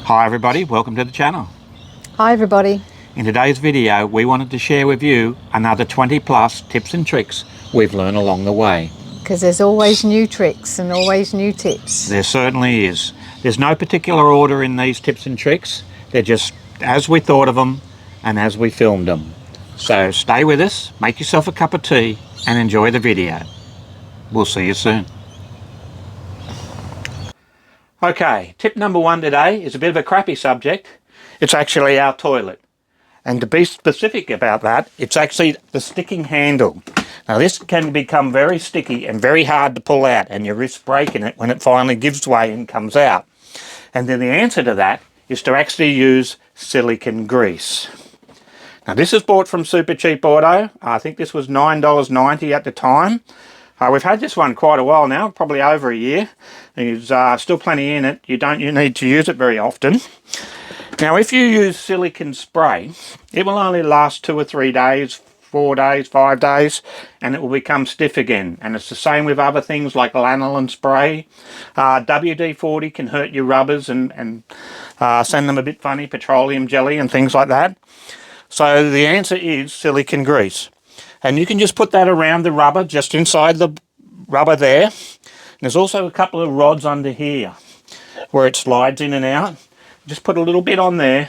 Hi everybody, welcome to the channel. Hi everybody. In today's video we wanted to share with you another 20 plus tips and tricks we've learned along the way. Because there's always new tricks and always new tips. There certainly is. There's no particular order in these tips and tricks. They're just as we thought of them and as we filmed them. So stay with us, make yourself a cup of tea and enjoy the video. We'll see you soon. Okay, tip number one today is a bit of a crappy subject. It's actually our toilet. And to be specific about that, it's actually the sticking handle. Now this can become very sticky and very hard to pull out, and you risk breaking it when it finally gives way and comes out. And then the answer to that is to actually use silicone grease. Now this is bought from Super Cheap Auto. I think this was $9.90 at the time. We've had this one quite a while now, probably over a year. There's still plenty in it. You need to use it very often. Now if you use silicone spray, it will only last 2 or 3 days, 4 days, 5 days, and it will become stiff again. And it's the same with other things like lanolin spray. WD-40 can hurt your rubbers and send them a bit funny, petroleum jelly and things like that. So the answer is silicone grease. And you can just put that around the rubber, just inside the rubber there. And there's also a couple of rods under here where it slides in and out. Just put a little bit on there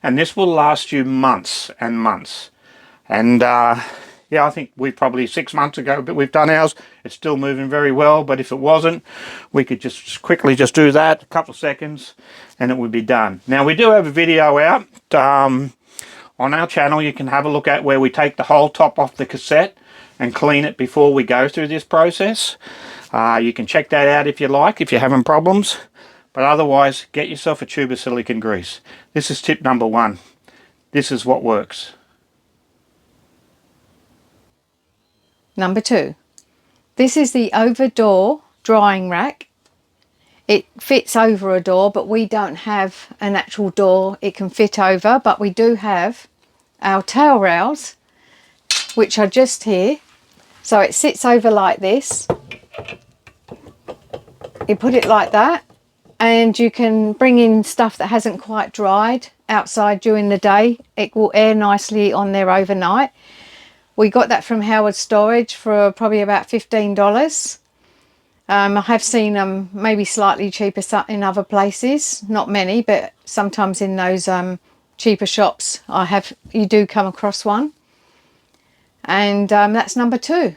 and this will last you months and months. And yeah, I think we probably 6 months ago, but we've done ours. It's still moving very well, but if it wasn't, we could just quickly just do that, a couple of seconds, and it would be done. Now we do have a video out. On our channel you can have a look at where we take the whole top off the cassette and clean it before we go through this process. You can check that out if you like, if you're having problems. But otherwise, get yourself a tube of silicone grease. This is tip number one. This is what works. Number two. This is the over door drying rack. It fits over a door, but we don't have an actual door it can fit over. But we do have our tail rails, which are just here. So it sits over like this. You put it like that. And you can bring in stuff that hasn't quite dried outside during the day. It will air nicely on there overnight. We got that from Howard Storage for probably about $15. I have seen them maybe slightly cheaper in other places. Not many, but sometimes in those cheaper shops you do come across one. And that's number two.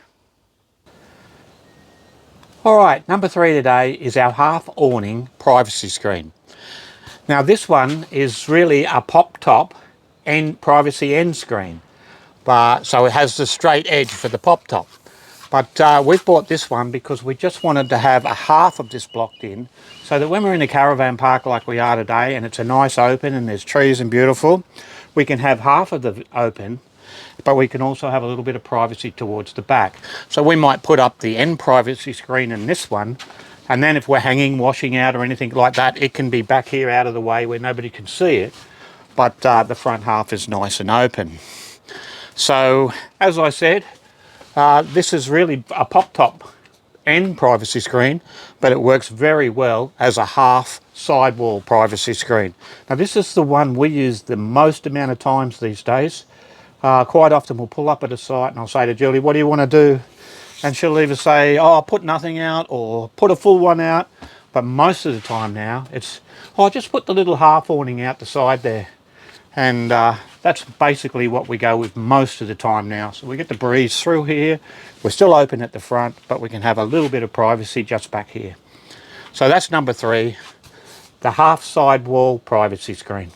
Alright, number three today is our half awning privacy screen. Now this one is really a pop top and privacy end screen. So it has the straight edge for the pop top. But we've bought this one because we just wanted to have a half of this blocked in, so that when we're in a caravan park like we are today and it's a nice open and there's trees and beautiful, we can have half of the open, but we can also have a little bit of privacy towards the back. So we might put up the end privacy screen in this one, and then if we're hanging, washing out or anything like that, it can be back here out of the way where nobody can see it, but the front half is nice and open. So as I said, this is really a pop top and privacy screen, but it works very well as a half sidewall privacy screen. Now this is the one we use the most amount of times these days. Quite often we'll pull up at a site and I'll say to Julie, what do you want to do? And she'll either say, oh, I'll put nothing out or put a full one out. But most of the time now it's, oh, just put the little half awning out the side there. And that's basically what we go with most of the time now. So we get the breeze through here. We're still open at the front, but we can have a little bit of privacy just back here. So that's number three, the half sidewall privacy screen.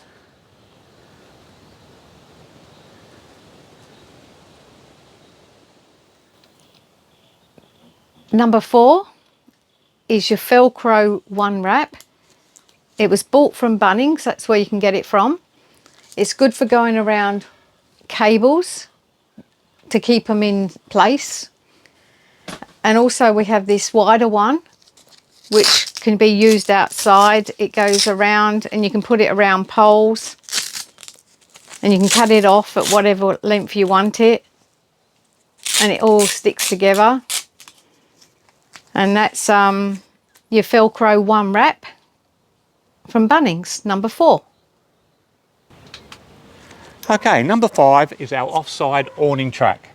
Number four is your Velcro one wrap. It was bought from Bunnings, that's where you can get it from. It's good for going around cables to keep them in place. And also we have this wider one, which can be used outside. It goes around and you can put it around poles and you can cut it off at whatever length you want it. And it all sticks together. And that's your Velcro one wrap from Bunnings, number 4. Okay, number 5 is our Offside awning track.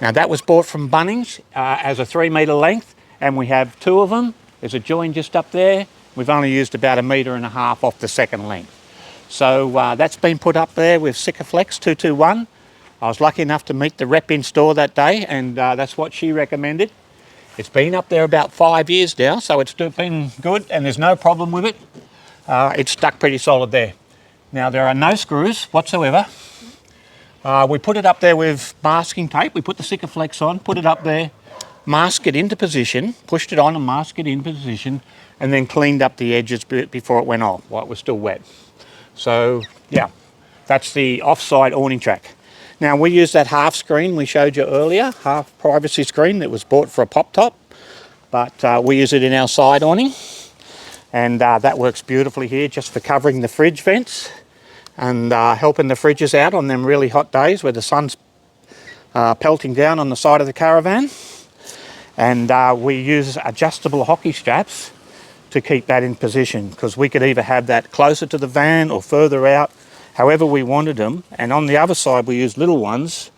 Now that was bought from Bunnings as a 3 metre length, and we have 2 of them. There's a join just up there. We've only used about 1.5 metres off the second length. So that's been put up there with Sikaflex 221. I was lucky enough to meet the rep in store that day, and that's what she recommended. It's been up there about 5 years now, so it's been good and there's no problem with it. It's stuck pretty solid there. Now there are no screws whatsoever. We put it up there with masking tape. We put the Sikaflex on, put it up there, mask it into position, pushed it on and masked it into position, and then cleaned up the edges before it went off while it was still wet. So yeah, that's the Offside awning track. Now we use that half screen we showed you earlier, half privacy screen that was bought for a pop top, but we use it in our side awning, and that works beautifully here just for covering the fridge vents and helping the fridges out on them really hot days where the sun's pelting down on the side of the caravan. And we use adjustable hockey straps to keep that in position, because we could either have that closer to the van or further out, however we wanted them. And on the other side we use little ones,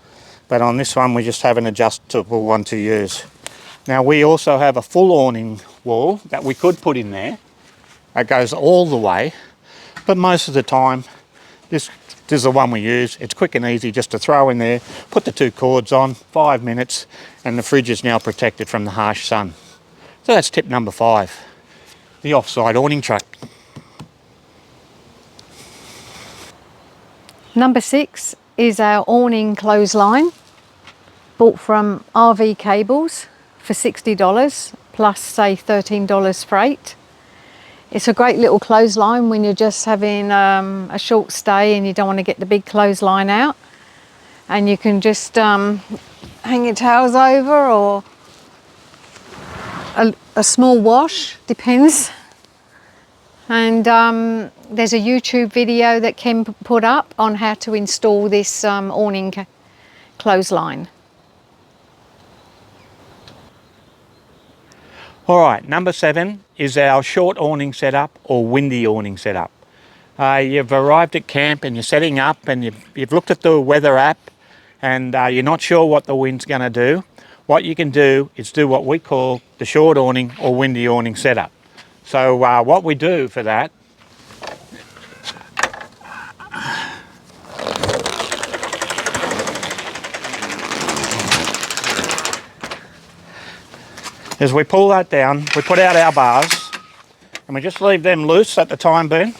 but on this one we just have an adjustable one to use. Now we also have a full awning wall that we could put in there. It goes all the way, but most of the time this is the one we use. It's quick and easy just to throw in there, put the 2 cords on, 5 minutes, and the fridge is now protected from the harsh sun. So that's tip number 5, the Offside awning track. Number 6 is our awning clothesline, bought from RV Cables for $60 plus say $13 freight. It's a great little clothesline when you're just having a short stay and you don't want to get the big clothesline out, and you can just hang your towels over, or a small wash, depends. And there's a YouTube video that Ken put up on how to install this awning clothesline. All right, number 7 is our short awning setup or windy awning setup. You've arrived at camp and you're setting up, and you've looked at the weather app, and you're not sure what the wind's going to do. What you can do is do what we call the short awning or windy awning setup. So what we do for that is we pull that down, we put out our bars, and we just leave them loose at the time being.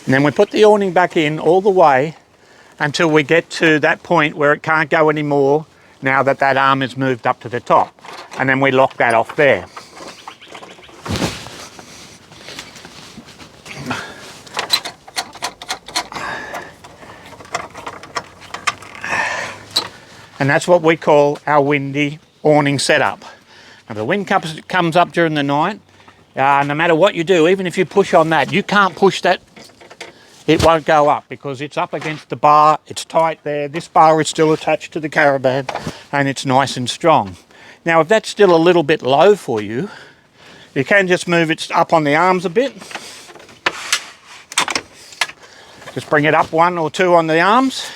And then we put the awning back in all the way until we get to that point where it can't go anymore now that that arm is moved up to the top. And then we lock that off there. And that's what we call our windy awning setup. Now, if the wind comes up during the night, no matter what you do, even if you push on that, you can't push that. It won't go up because it's up against the bar, it's tight there. This bar is still attached to the caravan and it's nice and strong. Now, if that's still a little bit low for you, you can just move it up on the arms a bit. Just bring it up 1 or 2 on the arms.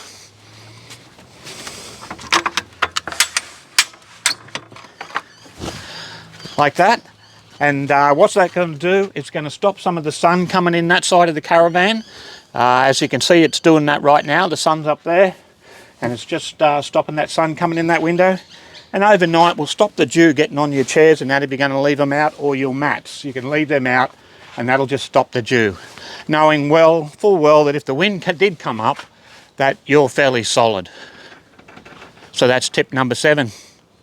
Like that. And what's that going to do? It's going to stop some of the sun coming in that side of the caravan. As you can see, it's doing that right now. The sun's up there and it's just stopping that sun coming in that window. And overnight we'll stop the dew getting on your chairs and that if you're going to leave them out, or your mats. You can leave them out and that'll just stop the dew. Knowing full well that if the wind did come up, that you're fairly solid. So that's tip number 7,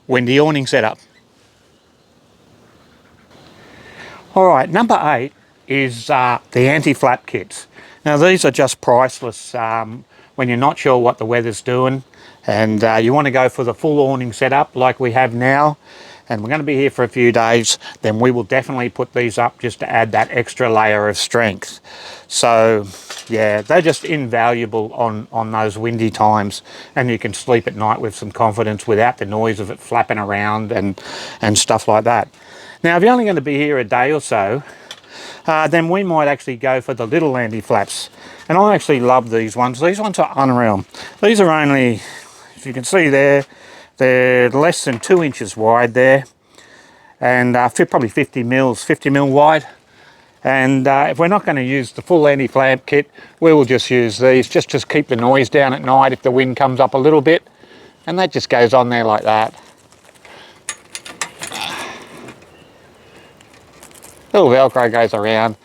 windy awning setup. All right, number 8 is the anti-flap kits. Now these are just priceless when you're not sure what the weather's doing and you want to go for the full awning setup like we have now. and we're going to be here for a few days, then we will definitely put these up just to add that extra layer of strength. So yeah, they're just invaluable on those windy times, and you can sleep at night with some confidence without the noise of it flapping around and stuff like that. Now if you're only going to be here a day or so, then we might actually go for the little anti-flaps. And I actually love these ones. These ones are unreal. These are only, if you can see there, they're less than 2 inches wide there, and probably 50 mil wide. And if we're not going to use the full anti-flap kit, we will just use these, just to keep the noise down at night if the wind comes up a little bit. And that just goes on there like that. Little Velcro goes around,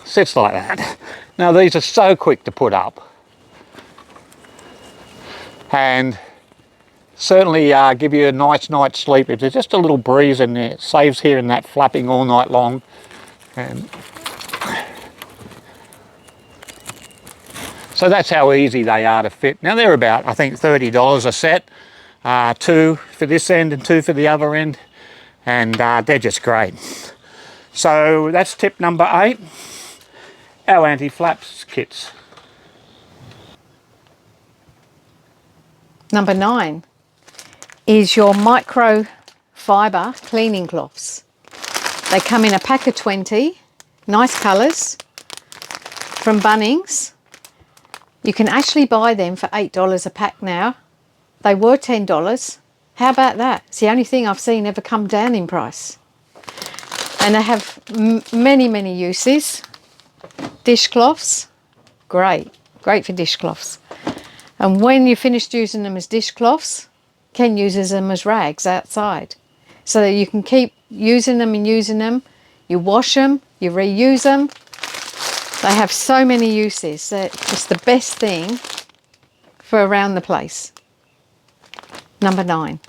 sits like that. Now these are so quick to put up, and certainly give you a nice night's sleep. If there's just a little breeze in there, it saves hearing that flapping all night long. And so that's how easy they are to fit. Now they're about, I think, $30 a set, 2 for this end and 2 for the other end, and they're just great. So that's tip number 8, our anti-flaps kits. Number 9 is your microfiber cleaning cloths. They come in a pack of 20, nice colours, from Bunnings. You can actually buy them for $8 a pack now. They were $10. How about that? It's the only thing I've seen ever come down in price. And they have many uses. Dishcloths, great for dishcloths. And when you're finished using them as dishcloths, Ken uses them as rags outside, so that you can keep using them and using them. You wash them, you reuse them. They have so many uses. They're just the best thing for around the place. Number 9.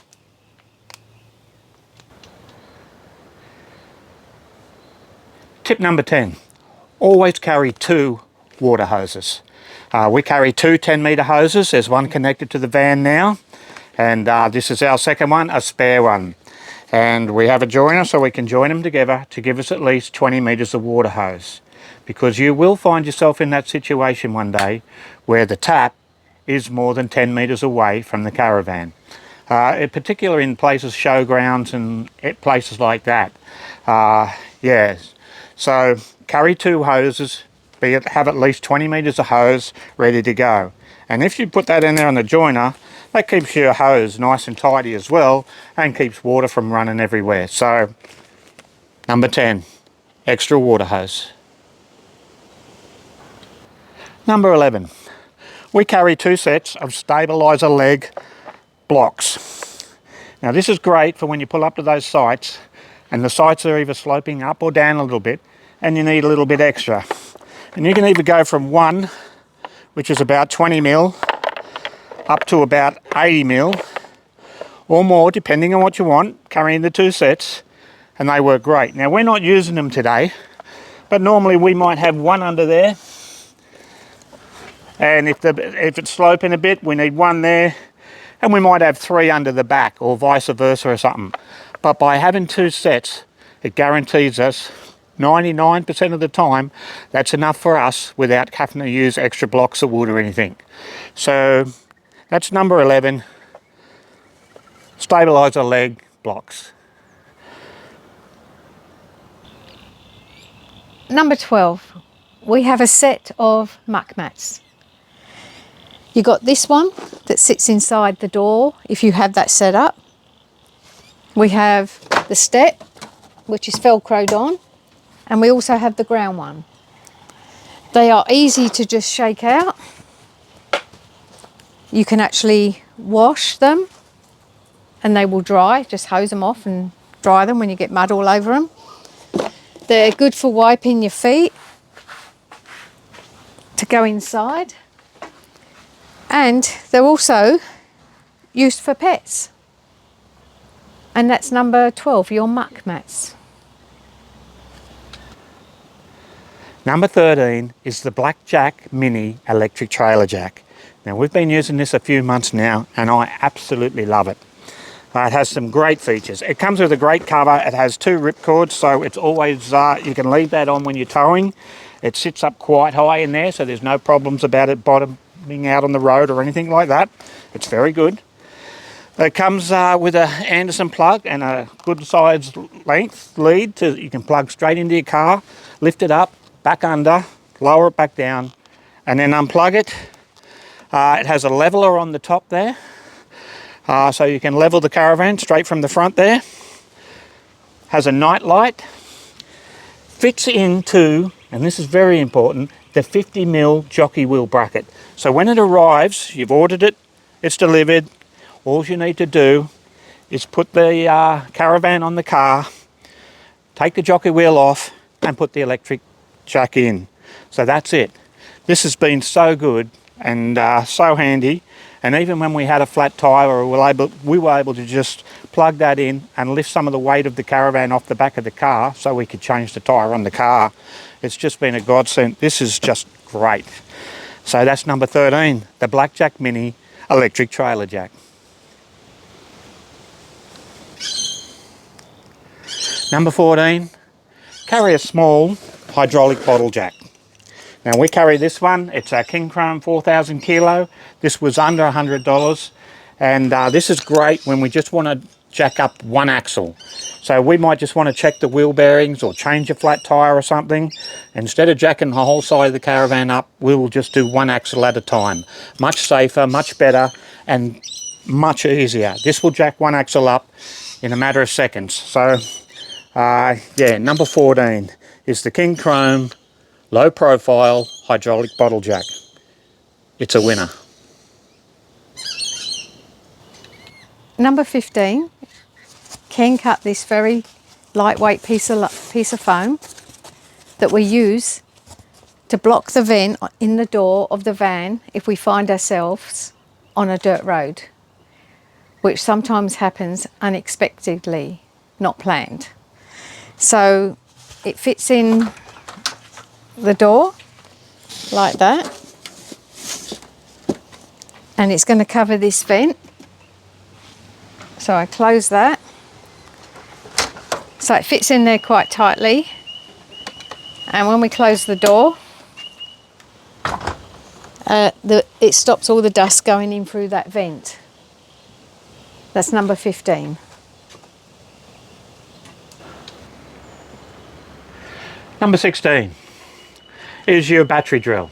Tip number 10, always carry 2 water hoses. We carry 2 10-metre hoses. There's one connected to the van now, and this is our second one, a spare one. And we have a joiner so we can join them together to give us at least 20 metres of water hose. Because you will find yourself in that situation one day where the tap is more than 10 metres away from the caravan. In particular in places, showgrounds and places like that. Yes. So carry 2 hoses, have at least 20 metres of hose ready to go. And if you put that in there on the joiner, that keeps your hose nice and tidy as well, and keeps water from running everywhere. So number 10, extra water hose. Number 11, we carry 2 sets of stabiliser leg blocks. Now this is great for when you pull up to those sites and the sites are either sloping up or down a little bit and you need a little bit extra. And you can either go from 1, which is about 20 mil, up to about 80 mil or more, depending on what you want, carrying the 2 sets, and they work great. Now we're not using them today, but normally we might have 1 under there, and if it's sloping a bit, we need 1 there, and we might have 3 under the back, or vice versa or something. But by having 2 sets, it guarantees us 99% of the time that's enough for us without having to use extra blocks of wood or anything. So that's number 11, stabiliser leg blocks. Number 12, we have a set of Muckmats. You got this one that sits inside the door if you have that set up. We have the step, which is velcroed on, and we also have the ground one. They are easy to just shake out. You can actually wash them and they will dry. Just hose them off and dry them when you get mud all over them. They're good for wiping your feet to go inside, and they're also used for pets. And that's number 12, your Muckmats. Number 13 is the Blackjack Mini Electric Trailer Jack. Now we've been using this a few months now and I absolutely love it. It has some great features. It comes with a great cover. It has 2 ripcords, so it's always, you can leave that on when you're towing. It sits up quite high in there, so there's no problems about it bottoming out on the road or anything like that. It's very good. It comes with a Anderson plug and a good sized length lead you can plug straight into your car, lift it up, back under, lower it back down, and then unplug it. It has a leveler on the top there, so you can level the Caravan straight from the front there. Has a night light. Fits into, and this is very important, the 50mm jockey wheel bracket. So when it arrives, you've ordered it, it's delivered. All you need to do is put the Caravan on the car, take the jockey wheel off, and put the electric jack in. So that's it. This has been so good and so handy. And even when we had a flat tyre, we were able to just plug that in and lift some of the weight of the Caravan off the back of the car so we could change the tyre on the car. It's just been a godsend. This is just great. So that's number 13, the Blackjack Mini electric trailer jack. Number 14, carry a small hydraulic bottle jack. Now we carry this one, it's a King Chrome 4000 kilo. This was under $100, and this is great when we just want to jack up one axle. So we might just want to check the wheel bearings or change a flat tyre or something. Instead of jacking the whole side of the Caravan up, we will just do one axle at a time. Much safer, much better, and much easier. This will jack one axle up in a matter of seconds. So yeah, number 14 is the King Chrome low profile hydraulic bottle jack. It's a winner. Number 15, Ken cut this very lightweight piece of foam that we use to block the vent in the door of the van if we find ourselves on a dirt road, which sometimes happens unexpectedly, not planned. So it fits in the door like that, and it's going to cover this vent. So I close that, so it fits in there quite tightly, and when we close the door, it stops all the dust going in through that vent. That's number 15. Number 16 is your battery drill.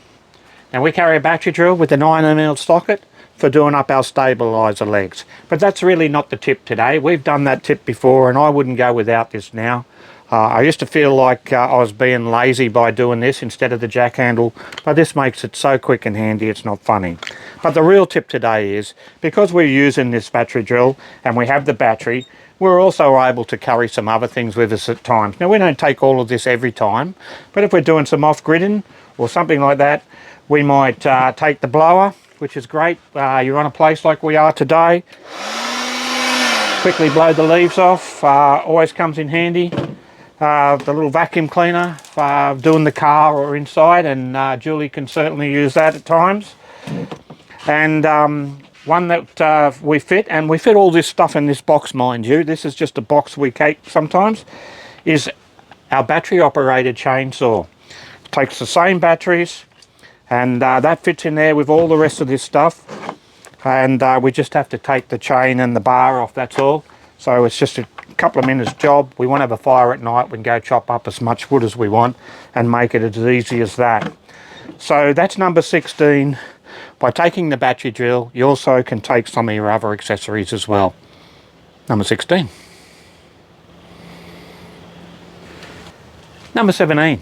Now we carry a battery drill with a 9mm socket for doing up our stabiliser legs. But that's really not the tip today. We've done that tip before and I wouldn't go without this now. I used to feel like I was being lazy by doing this instead of the jack handle, but this makes it so quick and handy it's not funny. But the real tip today is, because we're using this battery drill and we have the battery, we're also able to carry some other things with us at times. Now we don't take all of this every time, but if we're doing some off-gridding or something like that, we might take the blower, which is great. You're on a place like we are today, quickly blow the leaves off, always comes in handy. The little vacuum cleaner doing the car or inside, and Julie can certainly use that at times. And one that we fit, and we fit all this stuff in this box, mind you. This is just a box we keep sometimes, is our battery operated chainsaw. It takes the same batteries, and that fits in there with all the rest of this stuff. And we just have to take the chain and the bar off, that's all. So it's just a couple of minutes job. We want to have a fire at night, we can go chop up as much wood as we want and make it as easy as that. So that's number 16. By taking the battery drill, you also can take some of your other accessories as well. Number 16. Number 17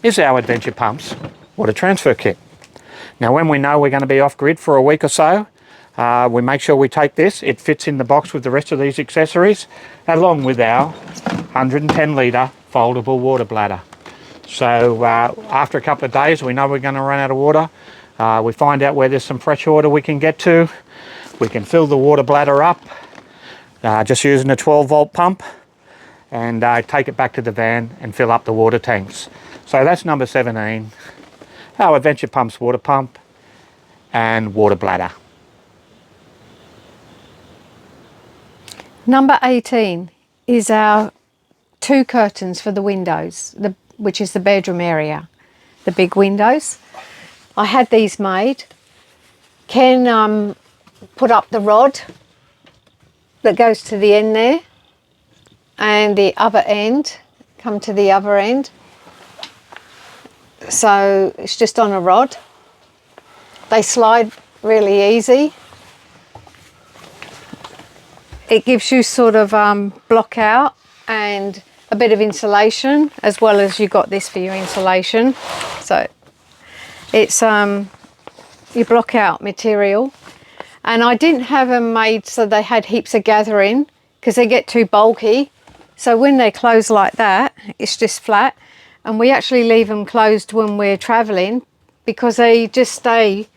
is our Adventure Pumps water transfer kit. Now when we know we're going to be off grid for a week or so, we make sure we take this. It fits in the box with the rest of these accessories, along with our 110 litre foldable water bladder. So after a couple of days, we know we're going to run out of water. We find out where there's some fresh water we can get to. We can fill the water bladder up just using a 12-volt pump, and take it back to the van and fill up the water tanks. So that's number 17, our Adventure Pumps water pump and water bladder. Number 18 is our 2 curtains for the windows, which is the bedroom area, the big windows. I had these made. Ken put up the rod that goes to the end there, and the other end, come to the other end. So it's just on a rod. They slide really easy. It gives you sort of block out and a bit of insulation, as well as you got this for your insulation. So it's your block out material. And I didn't have them made so they had heaps of gathering, because they get too bulky. So when they close like that, it's just flat. And we actually leave them closed when we're traveling, because they just stay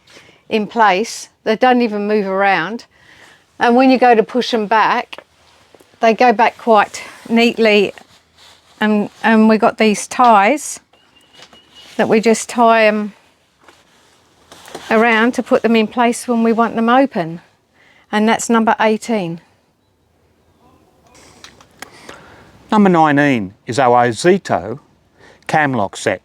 in place. They don't even move around. And when you go to push them back, they go back quite neatly. And we got these ties that we just tie them around to put them in place when we want them open. And that's number 18. Number 19 is our Ozito cam lock set,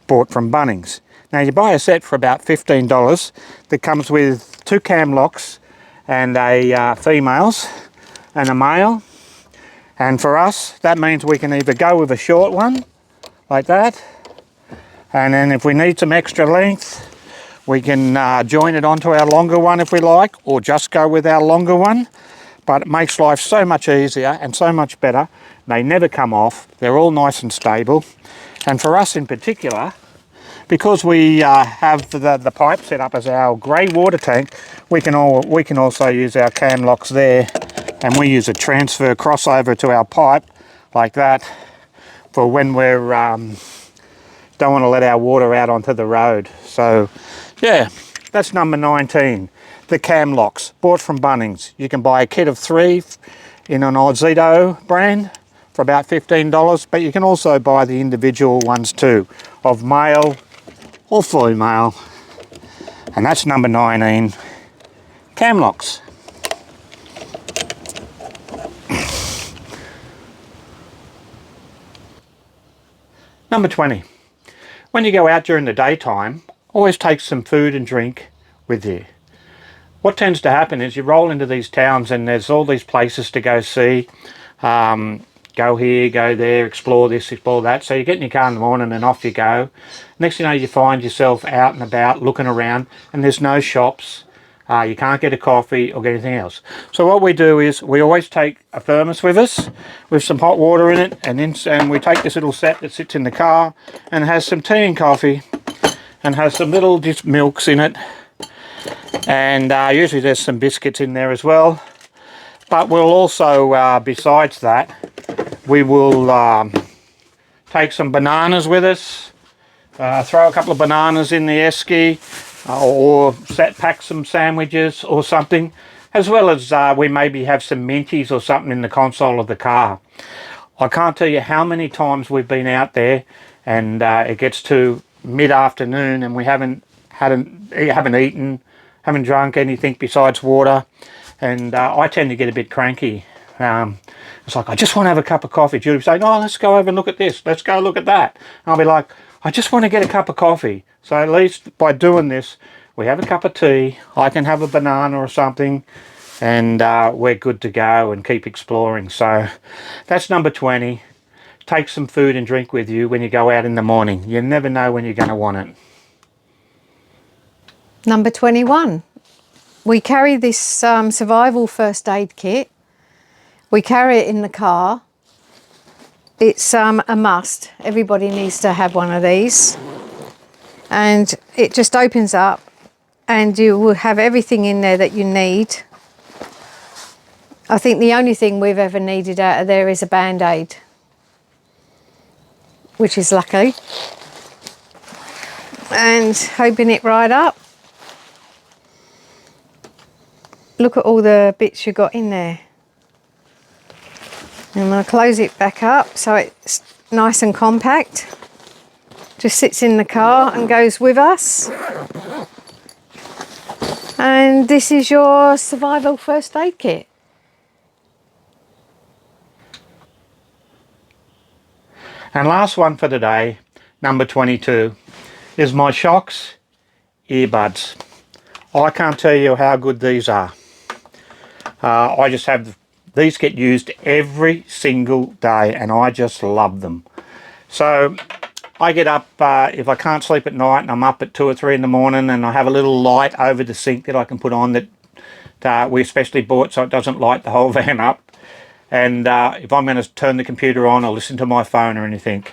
bought from Bunnings. Now you buy a set for about $15 that comes with 2 cam locks and a females and a male. And for us, that means we can either go with a short one, like that, and then if we need some extra length, we can join it onto our longer one if we like, or just go with our longer one. But it makes life so much easier and so much better. They never come off. They're all nice and stable. And for us in particular, because we have the pipe set up as our grey water tank, we can also use our cam locks there, and we use a transfer crossover to our pipe like that for when we're don't want to let our water out onto the road. So yeah, that's number 19, the cam locks, bought from Bunnings. You can buy a kit of 3 in an Ozito brand for about $15, but you can also buy the individual ones too, of male or female. And that's number 19, cam locks. Number 20, when you go out during the daytime, always take some food and drink with you. What tends to happen is you roll into these towns and there's all these places to go see. Go here, go there, explore this, explore that. So you get in your car in the morning and off you go. Next thing you know, you find yourself out and about looking around, and there's no shops. You can't get a coffee or get anything else. So what we do is we always take a thermos with us with some hot water in it, and we take this little set that sits in the car and has some tea and coffee and has some little just milks in it, and usually there's some biscuits in there as well. But we'll also, besides that, we will take some bananas with us, throw a couple of bananas in the esky, or pack some sandwiches or something, as well as we maybe have some minties or something in the console of the car. I can't tell you how many times we've been out there and it gets to mid-afternoon and we haven't eaten, haven't drunk anything besides water, and I tend to get a bit cranky. It's like, I just want to have a cup of coffee. Julie will say, oh, let's go over and look at this, let's go look at that. And I'll be like, I just want to get a cup of coffee. So at least by doing this, we have a cup of tea, I can have a banana or something, and we're good to go and keep exploring. So that's number 20. Take some food and drink with you when you go out in the morning. You never know when you're going to want it. Number 21. We carry this survival first aid kit. We carry it in the car. It's a must. Everybody needs to have one of these. And it just opens up and you will have everything in there that you need. I think the only thing we've ever needed out of there is a Band-Aid, which is lucky. And open it right up. Look at all the bits you got in there. I'm going to close it back up so it's nice and compact. Just sits in the car and goes with us. And this is your survival first aid kit. And last one for today, number 22, is my Shocks earbuds. I can't tell you how good these are. I just have, these get used every single day and I just love them. So I get up, if I can't sleep at night and I'm up at 2 or 3 in the morning, and I have a little light over the sink that I can put on that we especially bought so it doesn't light the whole van up. And if I'm going to turn the computer on or listen to my phone or anything,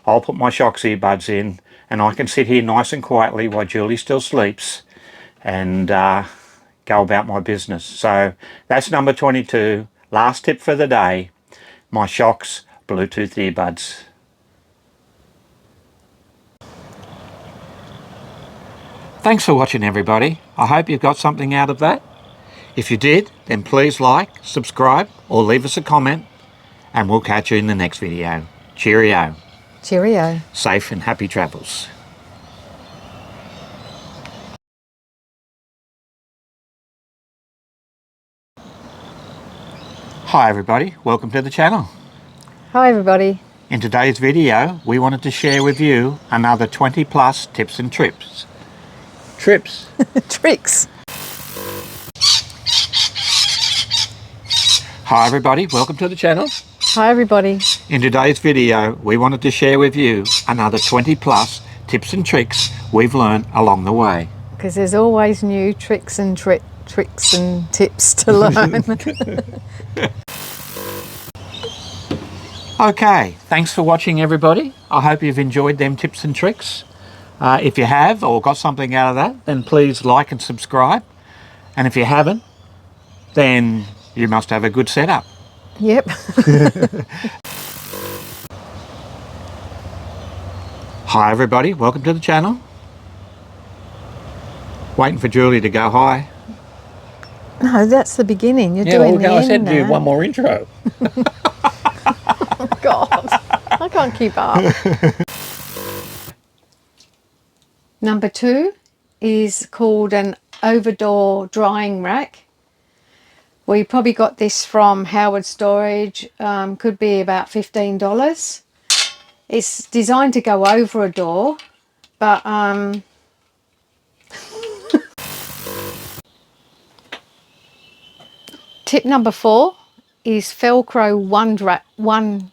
I'll put my Shocks earbuds in and I can sit here nice and quietly while Julie still sleeps and go about my business. So that's number 22. Last tip for the day, my Shocks Bluetooth earbuds. Thanks for watching, everybody. I hope you've got something out of that. If you did, then please like, subscribe, or leave us a comment, and we'll catch you in the next video. Cheerio. Cheerio. Safe and happy travels. Hi everybody, welcome to the channel. Hi everybody. In today's video, we wanted to share with you another 20 plus tips and trips. Tricks. Hi everybody, welcome to the channel. Hi everybody. In today's video, we wanted to share with you another 20 plus tips and tricks we've learned along the way. Because there's always new tricks and tips to learn. Okay, thanks for watching everybody. I hope you've enjoyed them tips and tricks. If you have or got something out of that, then please like and subscribe. And if you haven't, then you must have a good setup. Yep. Hi everybody, welcome to the channel. Waiting for Julie to go hi. No, that's the beginning. You're doing the I said end to you now. one more intro. Oh God, I can't keep up. Number 2 is called an overdoor drying rack. Well, you probably got this from Howard Storage. Could be about $15. It's designed to go over a door, but tip number 4 is Velcro one